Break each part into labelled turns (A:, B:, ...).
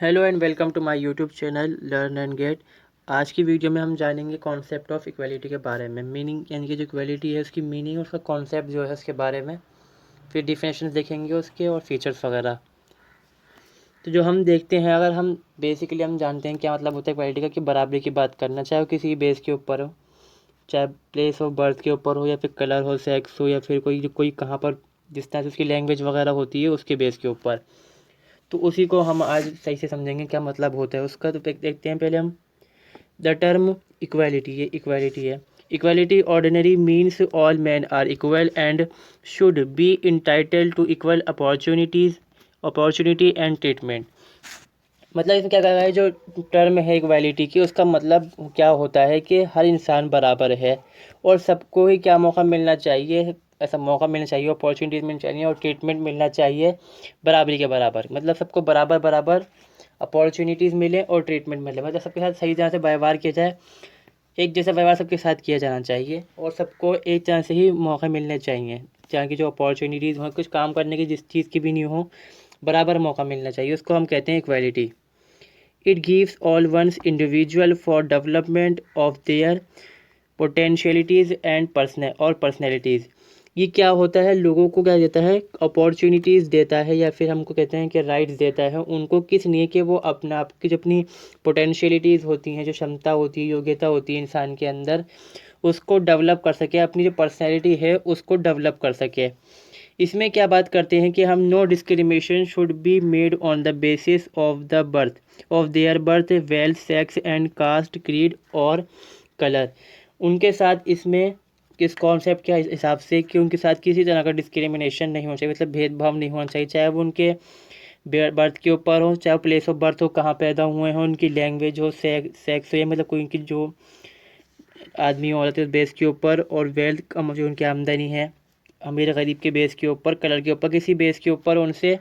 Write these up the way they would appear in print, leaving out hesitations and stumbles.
A: Hello and welcome to my YouTube channel learn and get. आज की video में हम जानेंगे कॉन्सेप्ट ऑफ इक्वालिटी के बारे में। मीनिंग यानी कि जो इक्वालिटी है उसकी मीनिंग और उसका कॉन्सेप्ट जो है उसके बारे में। फिर डिफिनेशन देखेंगे उसके और फीचर्स वगैरह। तो जो हम देखते हैं, अगर हम बेसिकली हम जानते हैं क्या मतलब होता है इक्वालिटी का, कि बराबरी की बात करना, चाहे वो किसी बेस के ऊपर हो, चाहे प्लेस ऑफ बर्थ के ऊपर हो, या फिर कलर हो, सेक्स हो, या फिर कोई कहाँ पर जिस तरह से उसकी लैंग्वेज वगैरह होती है उसके बेस के ऊपर। तो उसी को हम आज सही से समझेंगे क्या मतलब होता है उसका। तो देखते हैं पहले हम द टर्म इक्वालिटी। ये इक्वालिटी है। Equality ordinary means all man are equal and should be entitled to equal opportunity and treatment. मतलब इसमें क्या कह रहा है, जो टर्म है इक्वालिटी की, उसका मतलब क्या होता है कि हर इंसान बराबर है और सबको ही क्या मौका मिलना चाहिए, ऐसा मौका मिलना चाहिए, अपॉर्चुनिटीज़ मिलनी चाहिए और ट्रीटमेंट मिलना चाहिए बराबरी के बराबर। मतलब सबको बराबर बराबर अपॉर्चुनिटीज़ मिले और ट्रीटमेंट मिले, मतलब सबके साथ सही तरह से व्यवहार किया जाए, एक जैसा व्यवहार सबके साथ किया जाना चाहिए और सबको एक तरह से ही मौके मिलने चाहिए। जहाँ की जो अपॉर्चुनिटीज़ हो, कुछ काम करने की जिस चीज़ की भी नहीं हो, बराबर मौका मिलना चाहिए, उसको हम कहते हैं equality. It gives all one's individual for development of their potentialities and personalities। ये क्या होता है, लोगों को क्या देता है, अपॉर्चुनिटीज़ देता है, या फिर हमको कहते हैं कि राइट्स देता है उनको, किस लिए कि वो अपना आपकी जो अपनी पोटेंशियलिटीज़ होती हैं, जो क्षमता होती है, योग्यता होती है इंसान के अंदर, उसको डेवलप कर सके, अपनी जो पर्सनैलिटी है उसको डेवलप कर सके। इसमें क्या बात करते हैं कि हम no discrimination should be made on the basis of their birth, wealth, sex and caste, creed और कलर। उनके साथ इसमें किस कॉन्सेप्ट के हिसाब से कि उनके साथ किसी तरह का डिस्क्रिमिनेशन नहीं होना चाहिए, मतलब भेदभाव नहीं होना चाहिए, चाहे वो उनके बर्थ के ऊपर हो, चाहे प्लेस ऑफ बर्थ हो, कहाँ पैदा हुए हों, उनकी लैंग्वेज हो, सेक्स हो, या मतलब कोई उनकी जो आदमी औरत है उस बेस के ऊपर, और वेल्थ जो उनकी आमदनी है अमीर गरीब के बेस के ऊपर, कलर के ऊपर, किसी बेस के ऊपर उनसे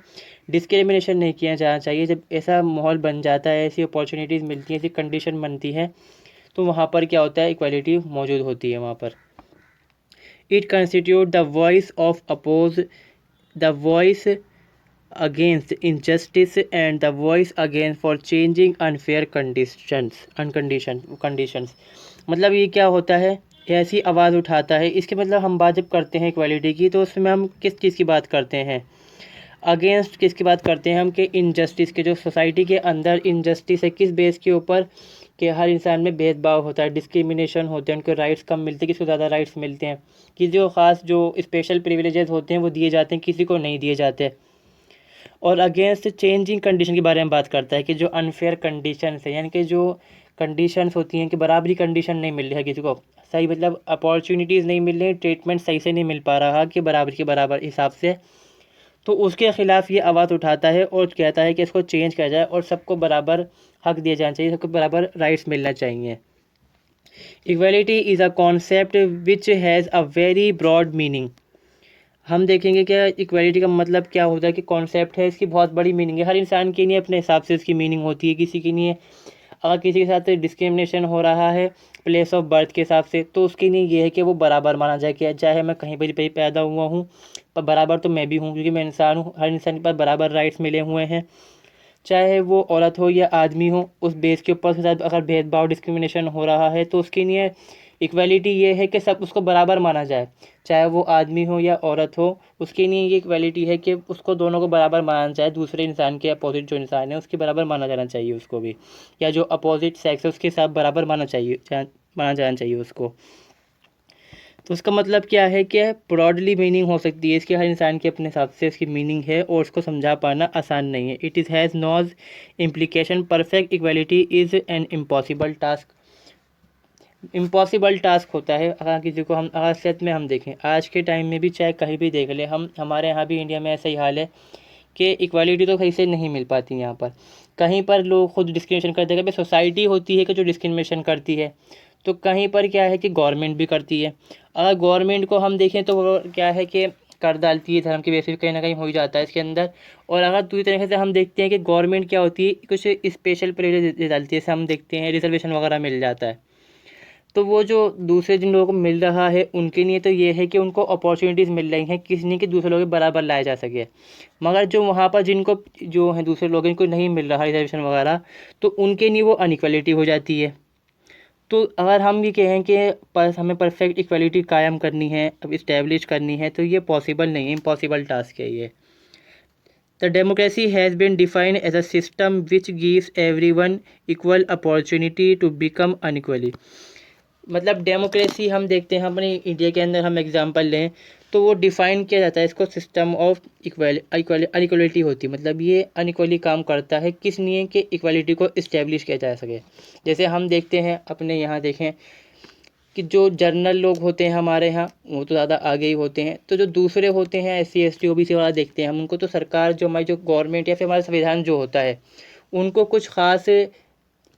A: डिस्क्रिमिनेशन नहीं किया जाना चाहिए। जब ऐसा माहौल बन जाता है, ऐसी अपॉर्चुनिटीज़ मिलती हैं, ऐसी कंडीशन बनती है, तो वहाँ पर क्या होता है, इक्वालिटी मौजूद होती है वहाँ पर। It constitute the voice of oppose, the voice against injustice and the voice against for changing unfair conditions. मतलब ये क्या होता है, ऐसी आवाज़ उठाता है। इसके मतलब हम बात जब करते हैं इक्वालिटी की, तो उसमें हम किस चीज़ की बात करते हैं, अगेंस्ट किसकी बात करते हैं हम, कि इनजस्टिस के, जो सोसाइटी के अंदर इनजस्टिस है, किस बेस के ऊपर, कि हर इंसान में भेदभाव होता है, डिस्क्रिमिनेशन होते हैं, उनको राइट्स कम मिलते हैं, किसी को ज़्यादा राइट्स मिलते हैं, किसी को ख़ास जो स्पेशल प्रिविलेजेस होते हैं वो दिए जाते हैं, किसी को नहीं दिए जाते। और अगेंस्ट चेंजिंग कंडीशन के बारे में बात करता है, कि जो अनफेयर कंडीशन है, यानी कि जो कंडीशंस होती हैं कि बराबरी कंडीशन नहीं मिल रही है किसी को, सही मतलब अपॉर्चुनिटीज़ नहीं मिल रही, ट्रीटमेंट सही से नहीं मिल पा रहा कि बराबर के बराबर हिसाब से, तो उसके ख़िलाफ़ ये आवाज़ उठाता है और कहता है कि इसको चेंज किया जाए और सबको बराबर हक दिया जाना चाहिए, सबको बराबर राइट्स मिलना चाहिए। Equality is a concept which has a very broad meaning. हम देखेंगे कि इक्वालिटी का मतलब क्या होता है, कि कॉन्सेप्ट है, इसकी बहुत बड़ी मीनिंग है, हर इंसान के लिए अपने हिसाब से इसकी मीनिंग होती है, किसी के लिए अगर किसी के साथ डिस्क्रिमिनेशन हो रहा है प्लेस ऑफ बर्थ के हिसाब से, तो उसके लिए ये है कि वो बराबर माना जाए, कि चाहे मैं कहीं पर भी पैदा हुआ हूँ पर बराबर तो मैं भी हूँ, क्योंकि मैं इंसान हूँ, हर इंसान के पास बराबर राइट्स मिले हुए हैं, चाहे वो औरत हो या आदमी हो, उस बेस के ऊपर उसके साथ अगर भेदभाव डिस्क्रिमिनेशन हो रहा है, तो उसके लिए इक्वालिटी ये है कि सब उसको बराबर माना जाए, चाहे वो आदमी हो या औरत हो, उसके लिए ये इक्वालिटी है कि उसको दोनों को बराबर माना जाए, दूसरे इंसान के अपोजिट जो इंसान है उसके बराबर माना जाना चाहिए उसको भी, या जो अपोजिट सेक्स है उसके साथ बराबर माना जाना चाहिए उसको। तो उसका मतलब क्या है कि ब्रॉडली मीनिंग हो सकती है इसके, हर इंसान के अपने हिसाब से इसकी मीनिंग है और उसको समझा पाना आसान नहीं है। It is has knows implication, perfect equality is an impossible task. Impossible task होता है अगर किसी को, हम अगर सच में हम देखें आज के टाइम में भी, चाहे कहीं भी देख ले, हम हमारे यहाँ भी इंडिया में ऐसा ही हाल है कि इक्वालिटी तो सही से नहीं मिल पाती यहाँ पर। कहीं पर लोग खुद डिस्क्रिमिनेशन करते हैं, कभी सोसाइटी होती है कि जो डिस्क्रिमिनेशन करती है, तो कहीं पर क्या है कि गवर्नमेंट भी करती है। अगर गवर्नमेंट को हम देखें तो वो क्या है कि कर डालती है, धर्म के बेसिस कहीं ना कहीं हो ही जाता है इसके अंदर। और अगर दूसरी तरीके से हम देखते हैं कि गवर्नमेंट क्या होती है, कुछ स्पेशल प्रिविलेज दे डालती है, जैसे हम देखते हैं रिजर्वेशन वगैरह मिल जाता है। तो वो जो दूसरे जिन लोगों को मिल रहा है उनके लिए तो ये है कि उनको अपॉर्चुनिटीज़ मिल रही हैं, किस नहीं कि दूसरे लोगों के बराबर लाया जा सके। मगर जो वहाँ पर जिनको जो है दूसरे लोगों को नहीं मिल रहा रिजर्वेशन वगैरह, तो उनके लिए वो अनइक्वलिटी हो जाती है। तो अगर हम ये कहें कि पर हमें परफेक्ट इक्वलिटी कायम करनी है, अब इस्टेब्लिश करनी है, तो ये पॉसिबल नहीं है, इम्पॉसिबल टास्क है ये। The democracy has been defined as a system which gives everyone equal opportunity to become unequally। मतलब डेमोक्रेसी हम देखते हैं अपने इंडिया के अंदर, हम एग्जांपल लें तो वो डिफ़ाइन किया जाता है इसको सिस्टम ऑफ अनइक्वलिटी होती है। मतलब ये अनइक्वली काम करता है किस लिए कि इक्वलिटी को इस्टेब्लिश किया जा सके। जैसे हम देखते हैं अपने यहाँ देखें कि जो जर्नल लोग होते हैं हमारे यहाँ वो तो ज़्यादा आगे ही होते हैं, तो जो दूसरे होते हैं SC ST OBC वाला देखते हैं हम, उनको तो सरकार जो हमारी जो गवर्नमेंट या फिर हमारा संविधान जो होता है उनको कुछ ख़ास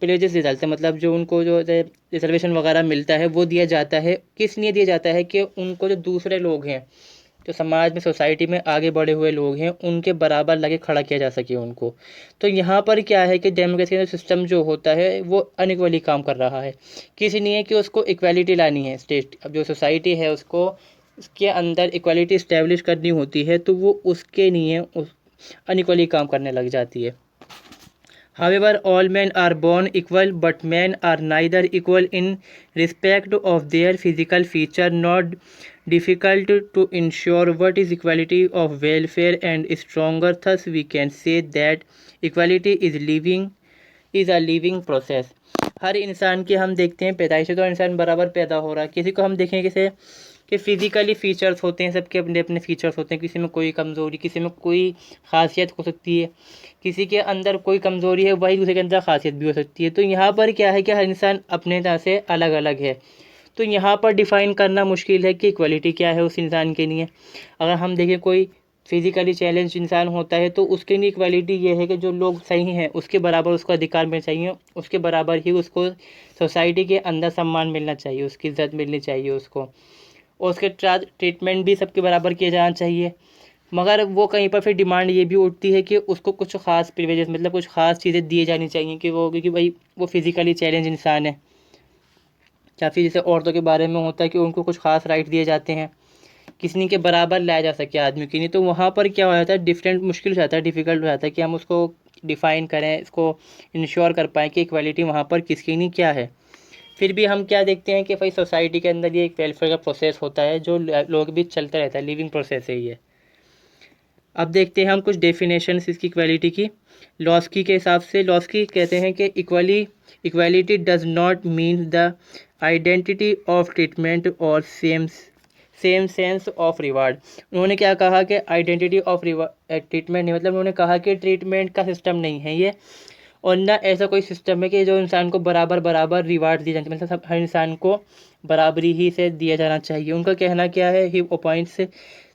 A: प्रिविलेजेस दे डालते हैं। मतलब जो उनको जो रिजर्वेशन वगैरह मिलता है वो दिया जाता है, किस लिए दिया जाता है कि उनको जो दूसरे लोग हैं जो समाज में सोसाइटी में आगे बढ़े हुए लोग हैं उनके बराबर लगे खड़ा किया जा सके उनको। तो यहाँ पर क्या है कि डेमोक्रेसी का सिस्टम जो होता है वो अनइक्वली काम कर रहा है, किस लिए कि उसको इक्वालिटी लानी है। स्टेट अब जो सोसाइटी है उसको उसके अंदर इक्वालिटी इस्टेब्लिश करनी होती है, तो वो उसके लिए उस अनइक्वली काम करने लग जाती है। However, all men are born equal, but men are neither equal in respect of their physical feature nor difficult to ensure what is equality of welfare and stronger. Thus, we can say that equality is a living process। हर इंसान के हम देखते हैं पैदाइश से तो इंसान बराबर पैदा हो रहा है। किसी को हम देखें किसे कि फिज़िकली फ़ीचर्स होते हैं, सबके अपने अपने फ़ीचर्स होते हैं, किसी में कोई कमज़ोरी, किसी में कोई ख़ासियत हो सकती है, किसी के अंदर कोई कमज़ोरी है वही दूसरे के अंदर ख़ासियत भी हो सकती है। तो यहाँ पर क्या है कि हर इंसान अपने तरह से अलग अलग है। तो यहाँ पर डिफ़ाइन करना मुश्किल है कि इक्वलिटी क्या है उस इंसान के लिए। अगर हम देखें कोई फिज़िकली चैलेंज इंसान होता है तो उसके लिए इक्वलिटी ये है कि जो लोग सही हैं उसके बराबर उसको अधिकार मिलना चाहिए, उसके बराबर ही उसको सोसाइटी के अंदर सम्मान मिलना चाहिए, उसकी इज़्ज़त मिलनी चाहिए उसको, और उसके ट्रीटमेंट भी सबके बराबर किया जाना चाहिए। मगर वो कहीं पर फिर डिमांड ये भी उठती है कि उसको कुछ ख़ास प्रिविलेजेस मतलब कुछ ख़ास चीज़ें दी जानी चाहिए कि वो, क्योंकि भाई वो फिज़िकली चैलेंज इंसान है, या फिर जैसे औरतों के बारे में होता है कि उनको कुछ ख़ास राइट दिए जाते हैं, किसी के बराबर लाया जा सके आदमी की नहीं। तो वहाँ पर क्या हो जाता है, डिफरेंट मुश्किल हो जाता है, डिफ़िकल्ट हो जाता है कि हम उसको डिफ़ाइन करें, इसको इंश्योर कर पाएँ कि इक्वालिटी वहाँ पर किसके लिए क्या है। फिर भी हम क्या देखते हैं कि भाई सोसाइटी के अंदर ये एक वेलफेयर का प्रोसेस होता है जो लोग भी चलता रहता है, लिविंग प्रोसेस है ये। अब देखते हैं हम कुछ डेफिनेशंस इसकी इक्वालिटी की। लॉस्की के हिसाब से लॉस्की कहते हैं कि equality does not mean the identity of treatment और सेम सेंस ऑफ रिवार्ड। उन्होंने क्या कहा कि आइडेंटिटी ऑफ ट्रीटमेंट नहीं, मतलब उन्होंने कहा कि ट्रीटमेंट का सिस्टम नहीं है ये, और ना ऐसा कोई सिस्टम है कि जो इंसान को बराबर बराबर रिवार्ड दिए जाते हैं, मतलब हर इंसान को बराबरी ही से दिया जाना चाहिए। उनका कहना क्या है, he appoints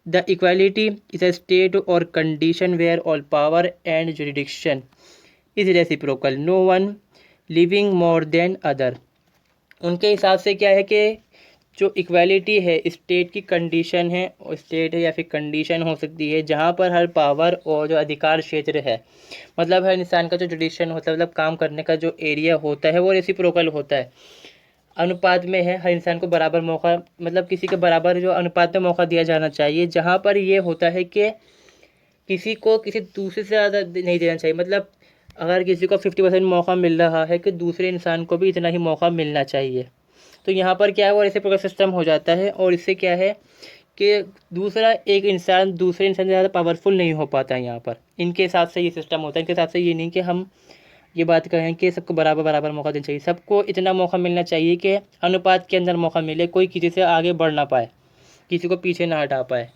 A: the equality is a state or condition where all power and jurisdiction is reciprocal, no one living more than other. उनके हिसाब से क्या है कि जो इक्वालिटी है स्टेट की कंडीशन है, और स्टेट है या फिर कंडीशन हो सकती है जहाँ पर हर पावर और जो अधिकार क्षेत्र है, मतलब हर इंसान का जो जुडिशन होता है, मतलब काम करने का जो एरिया होता है वो रेसिप्रोकल होता है, अनुपात में है। हर इंसान को बराबर मौका, मतलब किसी के बराबर जो अनुपात में मौका दिया जाना चाहिए, जहाँ पर ये होता है कि किसी को किसी दूसरे से ज़्यादा नहीं देना चाहिए। मतलब अगर किसी को 50% मौका मिल रहा है कि दूसरे इंसान को भी इतना ही मौका मिलना चाहिए। तो यहाँ पर क्या है, वो रेसिप्रोकल सिस्टम हो जाता है, और इससे क्या है कि दूसरा एक इंसान दूसरे इंसान से ज़्यादा पावरफुल नहीं हो पाता है यहाँ पर। इनके हिसाब से ये सिस्टम होता है। इनके हिसाब से ये नहीं कि हम ये बात कहें कि सबको बराबर बराबर मौका देना चाहिए, सबको इतना मौका मिलना चाहिए कि अनुपात के अंदर मौका मिले, कोई किसी से आगे बढ़ ना पाए, किसी को पीछे ना हटा पाए।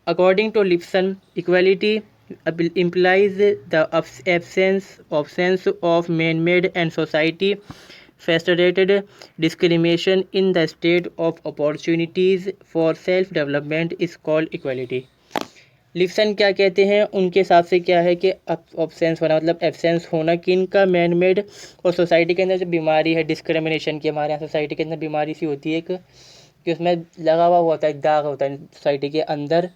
A: According to Lipson, equality implies the absence of man-made and society facilitated discrimination in the state of opportunities for self-development is called equality। लिप्सन क्या कहते हैं, उनके हिसाब से क्या है कि ऑब्सेंस होना, मतलब एब्सेंस होना किन का, मैन मेड और सोसाइटी के अंदर जो बीमारी है डिस्क्रिमिनेशन की, हमारे यहाँ सोसाइटी के अंदर बीमारी सी होती है कि उसमें लगा हुआ होता है, दाग होता है सोसाइटी के अंदर,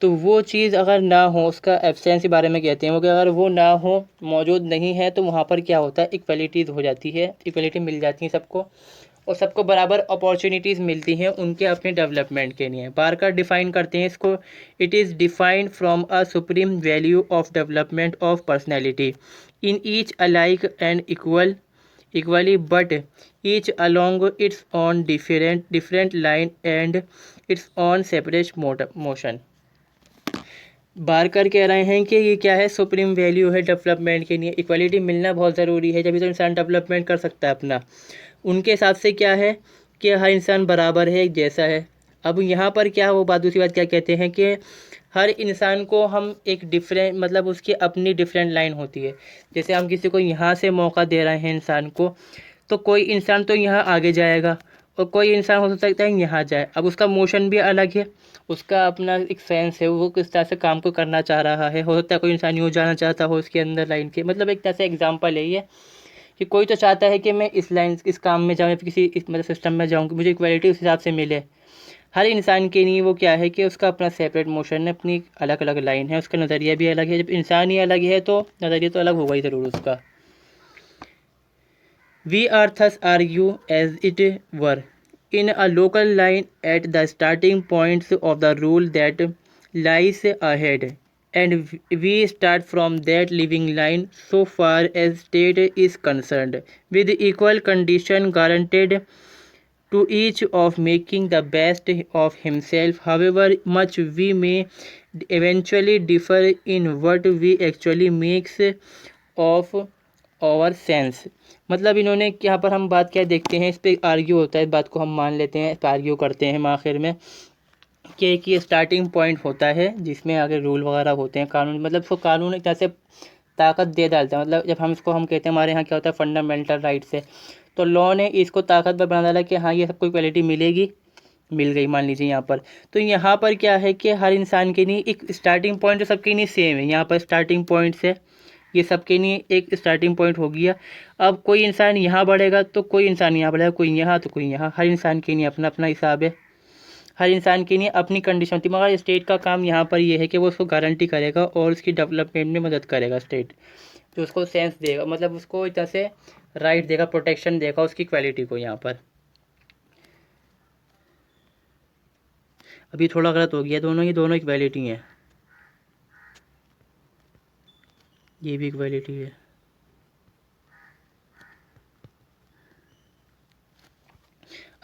A: तो वो चीज़ अगर ना हो, उसका एब्सेंस के बारे में कहते हैं वो, कि अगर वो ना हो, मौजूद नहीं है, तो वहाँ पर क्या होता है, इक्वलिटीज़ हो जाती है, इक्वलिटी मिल जाती है सबको, और सबको बराबर अपॉर्चुनिटीज़ मिलती हैं उनके अपने डेवलपमेंट के लिए। बारकर डिफ़ाइन करते हैं इसको, it is defined from a supreme value of development of personality in each alike and equally but each along its own different line and its own separate motion. Barker कह रहे हैं कि ये क्या है, सुप्रीम वैल्यू है development के लिए, इक्वलिटी मिलना बहुत ज़रूरी है, जब तो इंसान डेवलपमेंट कर सकता है अपना। उनके हिसाब से क्या है कि हर इंसान बराबर है, एक जैसा है। अब यहाँ पर क्या वो बात, दूसरी बात क्या कहते हैं कि हर इंसान को हम एक डिफरेंट, मतलब उसकी अपनी डिफरेंट लाइन होती है। जैसे हम किसी को यहाँ से मौका दे रहे हैं इंसान को, तो कोई इंसान तो यहाँ आगे जाएगा और कोई इंसान हो सकता है यहाँ जाए। अब उसका मोशन भी अलग है, उसका अपना एक सेंस है, वो किस तरह से काम को करना चाह रहा है। हो सकता है कोई इंसान यूँ जाना चाहता हो उसके अंदर लाइन के, मतलब एक तरह से एग्जाम्पल है ये, कि कोई तो चाहता है कि मैं इस लाइन, इस काम में जाऊँ या फिर किसी मतलब सिस्टम में जाऊँ कि मुझे इक्वलिटी उस हिसाब से मिले। हर इंसान के लिए वो क्या है कि उसका अपना सेपरेट मोशन है, अपनी अलग अलग लाइन है, उसका नज़रिया भी अलग है। जब इंसान ही अलग है तो नज़रिया तो अलग होगा ही ज़रूर उसका। We are thus argue as it were in a local line at the starting points of the rule that lies ahead, and we start from that living line so far as state is concerned, with equal condition guaranteed to each of making the best of himself, however much we may eventually differ in what we actually makes of our sense। मतलब इन्होंने यहाँ पर हम बात क्या देखते हैं, इस पर आर्ग्यू होता है, इस बात को हम मान लेते हैं, इस पर आर्ग्यू करते हैं हम आखिर में कि एक ये स्टार्टिंग पॉइंट होता है जिसमें आगे रूल वगैरह होते हैं, कानून, मतलब उसको कानून एक तरह से ताकत दे डालता है। मतलब जब हम इसको हम कहते हैं, हमारे यहाँ क्या होता है, फंडामेंटल राइट्स है, तो लॉ ने इसको ताकतवर बना डाला कि हाँ ये सबको इक्वलिटी मिलेगी, मिल गई मान लीजिए यहाँ पर। तो यहाँ पर क्या है कि हर इंसान के लिए एक स्टार्टिंग पॉइंट तो सबके लिए सेम है, यहाँ पर स्टार्टिंग पॉइंट्स है, ये सबके लिए एक स्टार्टिंग पॉइंट हो गया। अब कोई इंसान यहाँ बढ़ेगा तो कोई इंसान यहाँ बढ़ेगा, कोई यहाँ तो कोई यहाँ, हर इंसान के लिए अपना अपना हिसाब है, हर इंसान के लिए अपनी कंडीशन होती है। मगर स्टेट का काम यहाँ पर ये है कि वो उसको गारंटी करेगा और उसकी डेवलपमेंट में मदद करेगा स्टेट, जो उसको सेंस देगा, मतलब उसको एक तरह से राइट देगा, प्रोटेक्शन देगा उसकी क्वालिटी को। यहाँ पर अभी थोड़ा गलत हो गया, दोनों, ये दोनों इक्वालिटी हैं, ये भी इक्वालिटी है।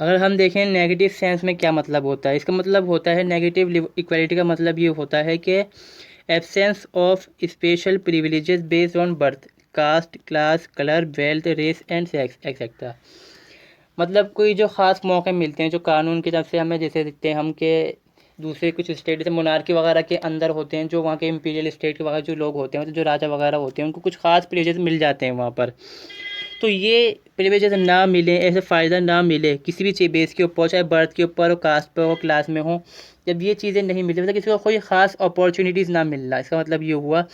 A: अगर हम देखें नेगेटिव सेंस में क्या मतलब होता है, इसका मतलब होता है, नेगेटिव इक्वालिटी का मतलब ये होता है कि absence of special privileges based on birth, caste, class, colour, wealth, race and sex etcetera. मतलब कोई जो ख़ास मौके मिलते हैं जो कानून की तरफ से हमें, जैसे देखते हैं हम के दूसरे कुछ स्टेट जैसे मोनार्की वगैरह के अंदर होते हैं, जो वहाँ के इंपीरियल स्टेट के वगैरह जो लोग होते हैं, मतलब जो राजा वगैरह होते हैं, उनको कुछ खास प्रिविलेजेस मिल जाते हैं वहाँ पर। तो ये प्रिविलेजेस ना मिले, ऐसे फ़ायदा ना मिले किसी भी चीज़ बेस के ऊपर, चाहे बर्थ के ऊपर हो, कास्ट पर हो, क्लास में हो, जब ये चीज़ें नहीं मिलती, मतलब किसी को कोई ख़ास अपॉर्चुनिटीज़ ना मिलना, इसका मतलब ये हुआ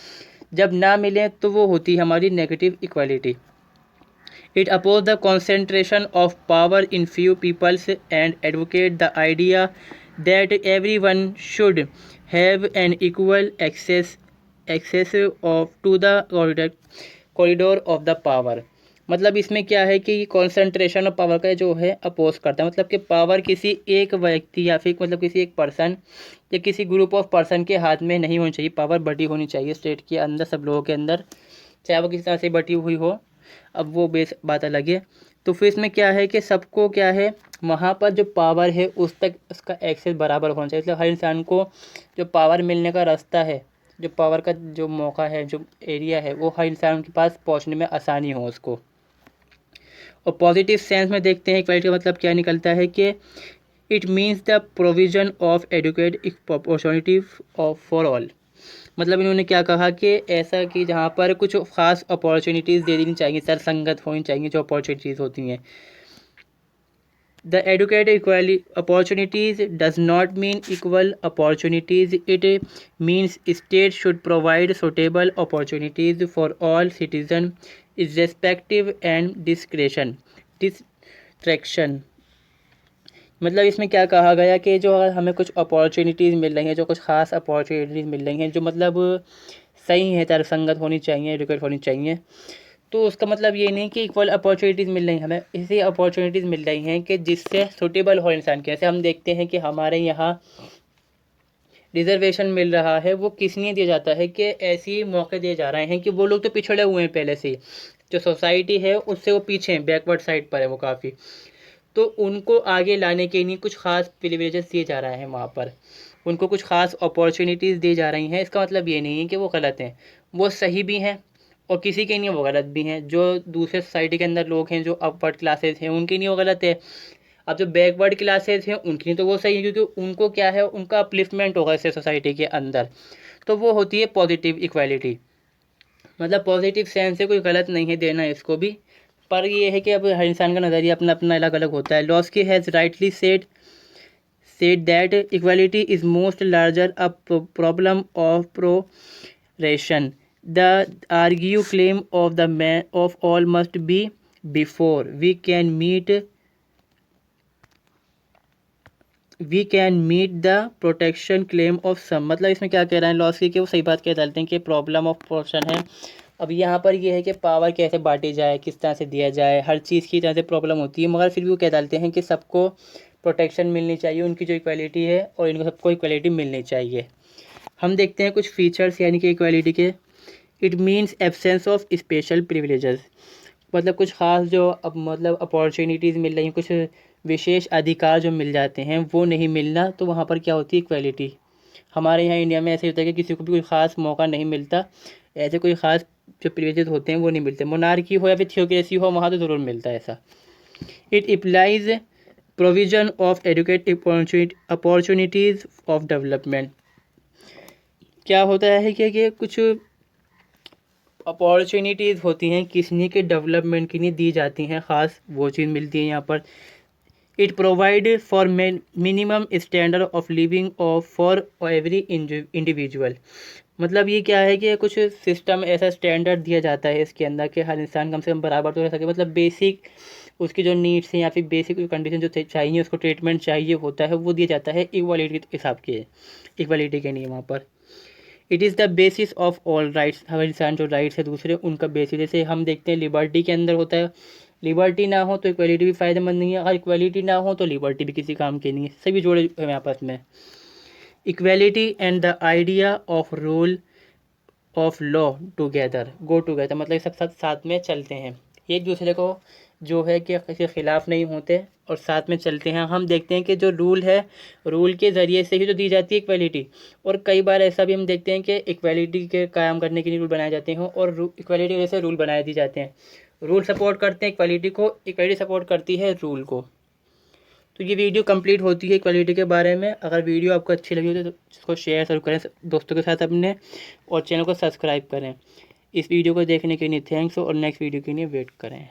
A: जब ना मिले तो वो होती है हमारी negative equality. It opposes the concentration of power in few peoples and advocates the idea that everyone should have an equal access of to the corridor of the power। मतलब इसमें क्या है कि कॉन्सेंट्रेशन ऑफ पावर का जो है oppose करता है, मतलब कि पावर किसी एक व्यक्ति या फिर मतलब किसी एक पर्सन या किसी ग्रुप ऑफ पर्सन के हाथ में नहीं होनी चाहिए, पावर बटी होनी चाहिए स्टेट के अंदर, सब लोगों के अंदर, चाहे वो किसी तरह से बटी हुई हो, अब वो बेस बात अलग है। तो फिर इसमें क्या है कि सबको क्या है, वहाँ पर जो पावर है उस तक उसका एक्सेस बराबर होना चाहिए, मतलब हर इंसान को जो पावर मिलने का रास्ता है, जो पावर का जो मौका है, जो एरिया है, वो हर इंसान के पास पहुँचने में आसानी हो उसको। और पॉजिटिव सेंस में देखते हैं इक्वालिटी का मतलब क्या निकलता है कि it means the provision of adequate opportunity for all. मतलब इन्होंने क्या कहा कि ऐसा कि जहाँ पर कुछ ख़ास अपॉर्चुनिटीज़ दे देनी चाहिए, सरसंगत होनी चाहिए जो अपॉर्चुनिटीज़ होती हैं। The educate equally opportunities does not mean equal opportunities, it means state should provide suitable opportunities for all citizen irrespective and distraction. मतलब इसमें क्या कहा गया कि जो अगर हमें कुछ अपॉर्चुनिटीज़ मिल रही हैं, जो कुछ ख़ास अपॉर्चुनिटीज़ मिल रही हैं, जो मतलब सही है, तर्कसंगत होनी चाहिए, एडुकेट होनी चाहिए, तो उसका मतलब ये नहीं कि इक्वल अपॉर्चुनिटीज़ मिल रही हैं हमें, ऐसी अपॉर्चुनिटीज़ मिल रही हैं कि जिससे सूटेबल हो इंसान के। जैसे हम देखते हैं कि हमारे यहाँ रिजर्वेशन मिल रहा है, वो किस लिए दिया जाता है कि ऐसे मौके दिए जा रहे हैं कि वो लोग तो पिछड़े हुए हैं पहले से ही, जो सोसाइटी है उससे वो पीछे हैं, बैकवर्ड साइड पर है वो काफ़ी, तो उनको आगे लाने के लिए कुछ ख़ास प्रिविलेजेस दिए जा रहे हैं वहाँ पर, उनको कुछ ख़ास अपॉर्चुनिटीज़ दी जा रही हैं। इसका मतलब ये नहीं है कि वो गलत हैं, वो सही भी हैं, और किसी के लिए वो गलत भी हैं। जो दूसरे सोसाइटी के अंदर लोग हैं, जो अपवर्ड क्लासेस हैं, उनके लिए वो गलत है। अब जो बैकवर्ड क्लासेस हैं उनके लिए तो वो सही है, क्योंकि उनको क्या है, उनका अपलिफ्टमेंट होगा इससे सोसाइटी के अंदर, तो वो होती है पॉजिटिव इक्वालिटी। मतलब पॉजिटिव सेंस से कोई गलत नहीं है देना इसको भी, पर ये है कि अब हर इंसान का नज़रिया अपना अपना अलग अलग होता है। Laski has rightly said that equality is most larger a problem of progression. The argue claim of the man of all must be before we can meet the protection claim of some। मतलब इसमें क्या कह रहे हैं loss की कि वो सही बात कह डालते हैं कि प्रॉब्लम ऑफ पोर्शन है। अब यहाँ पर ये है कि पावर कैसे बांटी जाए, किस तरह से दिया जाए, हर चीज़ की तरह से प्रॉब्लम होती है, मगर फिर भी वो कह डालते हैं कि सबको प्रोटेक्शन मिलनी चाहिए, उनकी जो इक्वालिटी है, और इनको सबको इक्वालिटी मिलनी चाहिए। हम देखते हैं कुछ फीचर्स यानी कि इक्वालिटी के। It means absence of special privileges. मतलब कुछ ख़ास जो अब मतलब अपॉर्चुनिटीज़ मिल रही हैं, कुछ विशेष अधिकार जो मिल जाते हैं वो नहीं मिलना, तो वहाँ पर क्या होती है इक्वालिटी। हमारे यहाँ इंडिया में ऐसे होता है कि किसी को भी कोई ख़ास मौका नहीं मिलता, ऐसे कोई ख़ास जो प्रिविलेजेस होते हैं वो नहीं मिलते। मोनार्की हो या फिर थियोक्रेसी हो, वहाँ तो ज़रूर मिलता है ऐसा। It implies provision of adequate opportunities of development. क्या होता है कि कुछ अपॉर्चुनिटीज़ होती हैं किसी के डेवलपमेंट के लिए दी जाती हैं, ख़ास वो चीज़ मिलती है यहाँ पर। It provide for minimum standard of living of for every individual. मतलब ये क्या है कि कुछ सिस्टम ऐसा स्टैंडर्ड दिया जाता है इसके अंदर कि हर इंसान कम से कम बराबर तो रह सके। मतलब बेसिक उसकी जो नीड्स हैं या फिर बेसिक कंडीशन जो चाहिए, उसको ट्रीटमेंट चाहिए होता है, वो दिया जाता है इक्वालिटी के हिसाब के, इक्वालिटी के नियम पर। It is the basis of all rights. हर इंसान जो राइट्स है दूसरे, उनका बेसिस। जैसे हम देखते हैं लिबर्टी के अंदर होता है, लिबर्टी ना हो तो इक्वालिटी भी फ़ायदेमंद नहीं है, अगर इक्वालिटी ना हो तो लिबर्टी भी किसी काम की नहीं है, सभी जोड़े हुए हैं आपस में। Equality and the idea of rule of law together go together. मतलब ये सब साथ साथ में चलते हैं, एक दूसरे को जो है कि किसी खिलाफ नहीं होते और साथ में चलते हैं। हम देखते हैं कि जो रूल है, रूल के ज़रिए से ही तो दी जाती है इक्वालिटी, और कई बार ऐसा भी हम देखते हैं कि इक्वालिटी के कायम करने के लिए रूल बनाए जाते हैं, और इक्वालिटी की वजह से रूल बनाए दिए जाते हैं। रूल सपोर्ट करते हैं इक्वालिटी को, इक्वालिटी सपोर्ट करती है रूल को। तो ये वीडियो कंप्लीट होती है इक्वालिटी के बारे में। अगर वीडियो आपको अच्छी लगी हो तो इसको शेयर जरूर करें दोस्तों के साथ अपने, और चैनल को सब्सक्राइब करें। इस वीडियो को देखने के लिए थैंक्स, और नेक्स्ट वीडियो के लिए वेट करें।